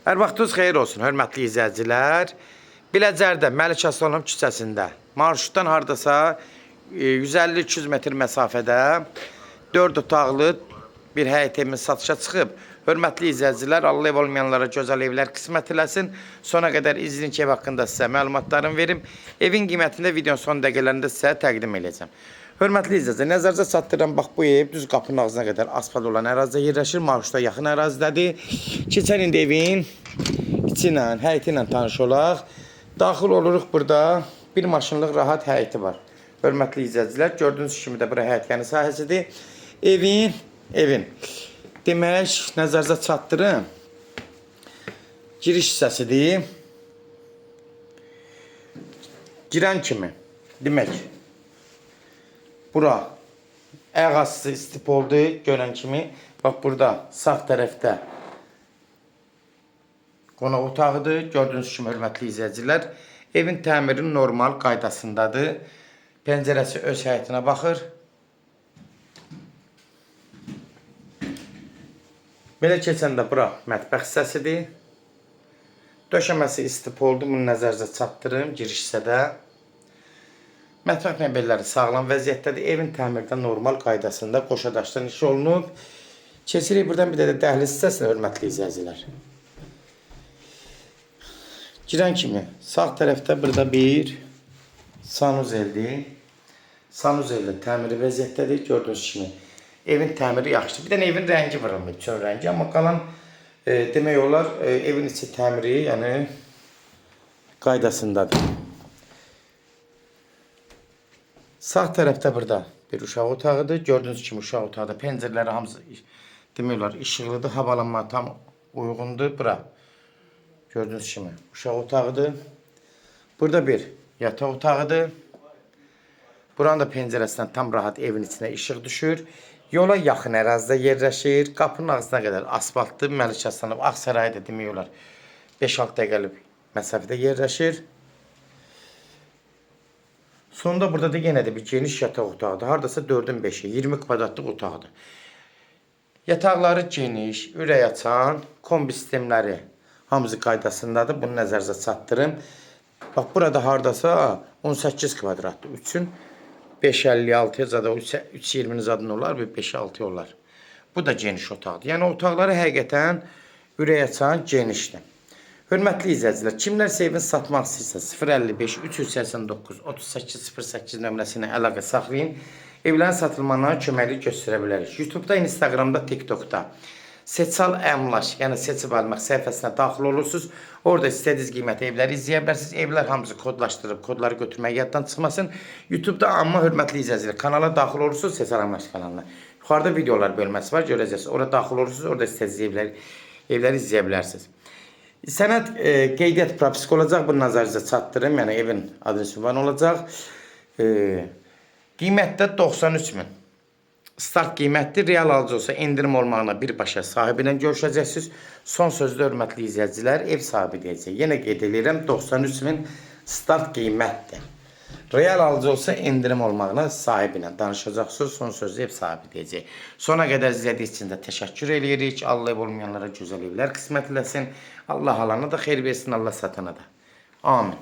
Hər vaxtınız xeyir olsun, hörmətli izləyicilər. Biləcərdə Məlik Aslanov küçəsində, marşrutdan hardasa 150-200 metr məsafədə 4 otaqlı bir həyət evimiz satışa çıxıb. Hörmətli izləyicilər, Allah ev olmayanlara gözəl evlər qismət eləsin. Sona qədər izləyin ki, ev haqqında sizə məlumatlarımı verim. Evin qiymətində videonun son dəqiqələrində sizə təqdim edəcəm. Hörmətli izləyicilər, nəzərinizə çatdırıram, bax bu ev düz qapının ağzına qədər asfalt olan ərazidə yerləşir, marşruta yaxın ərazidədir. Keçən indi evin içi ilə, həyəti ilə tanış olaq. Daxil oluruq, burada bir maşınlıq rahat həyəti var. Hörmətli izləyicilər, gördüyünüz kimi də bura həyətgəni sahəsidir. Evin demək, nəzərinizə çatdırım, giriş hissəsidir. Girən kimi, demək, bura ağası istip oldu, görən kimi. Bax, burada sağ tərəfdə qonaq otağıdır. Gördüyünüz kimi, hörmətli izləyicilər, evin təmiri normal qaydasındadır. Pəncərəsi öz həyətinə baxır. Belə keçəndə bura mətbəx hissəsidir. Döşəməsi istip oldu, bunu nəzərinizə çatdırım giriş hissədə. Mətbəx mebelləri sağlam vəziyyətdədir. Evin təmirdə normal qaydasında qoşadaşdan iş olunub. Keçirik buradan bir də dəhliz hissəsinə, hörmətli izləyicilər. Girən kimi sağ tərəfdə burada bir sanuzeldir. Sanuzeldə təmiri vəziyyətdədir. Gördüyünüz kimi evin təmiri yaxşıdır. Bir dənə evin rəngi vurulmayıb, çöl rəngi. Amma qalan demək olar evin içi təmiri, yəni qaydasındadır. Sağ tərəfdə burada bir uşaq otağıdır. Gördüyünüz kimi uşaq otağıda pəncərələri hamısı demək olar işıqlıdır. Havalanma tam uyğundur. Bura gördüyünüz kimi uşaq otağıdır. Burada bir yataq otağıdır. Buranın da pəncərəsindən tam rahat evin içinə işıq düşür. Yola yaxın ərazidə yerləşir. Qapının ağzına qədər asfaltdır. Məlik Aslanov Ağsarayda demək olar 5-6 dəqiqəlik məsafədə yerləşir. Sonunda burada da yenə də bir geniş yataq otağıdır. Hardasa 4-ün 5-i, 20 kvadratlıq otaqdır. Yataqları geniş, ürək açan, kombi sistemləri hamısı qaydasındadır. Bunu nəzərinizə çatdırım. Bax, burada hardasa 18 kvadratdır. 3-ün 5.56 zada 3.20'nin zadın olar, 5.6 olar. Bu da geniş otaqdır. Yəni otaqları həqiqətən ürək açan genişdir. Hörmətli izləyicilər, kimlərsə evin satmaq istəyirsə 055 389 3808 nömrəsi ilə əlaqə saxlayın. Evlərin satılmasına köməklik göstərə bilərik. YouTube'da, Instagram'da, TikTok'da Seçal Əmlak, yəni seçib almaq səhifəsinə daxil olursunuz. Orada istədiyiniz qiymətə evləri izləyə bilərsiniz. Evlər hamısı kodlaşdırıb, kodları götürmək yaddan çıxmasın. YouTube'da amma hörmətli izləyicilər, kanala daxil olursunuz, Seçal Əmlak kanalına. Yuxarıda videolar bölməsi var, görəcəksiniz. Orada daxil olursunuz, orada istədiyiniz evləri izləyə bilərsiniz. Sənəd qeydiyyat propisk olacaq, bunu nəzərinizə çatdırım, yəni evin adresi var olacaq. Qiymətdə 93.000. Start qiymətdir, real alıcı olsa endirim olmağına birbaşa sahibi ilə görüşəcəksiniz. Son sözdə hörmətli izləyicilər, ev sahibi deyəcək. Yenə qeyd edirəm, 93.000 start qiymətdir. Real alıcı olsa endirim olmağına sahibi ilə danışacaqsınız. Son sözdə ev sahibi deyəcək. Sona qədər izlədiyiniz üçün də təşəkkür edirik. Allah ev olmayanlara gözəl evlər qismət eləsin. Allah alana da xeyir versin, Allah satana da. Amin.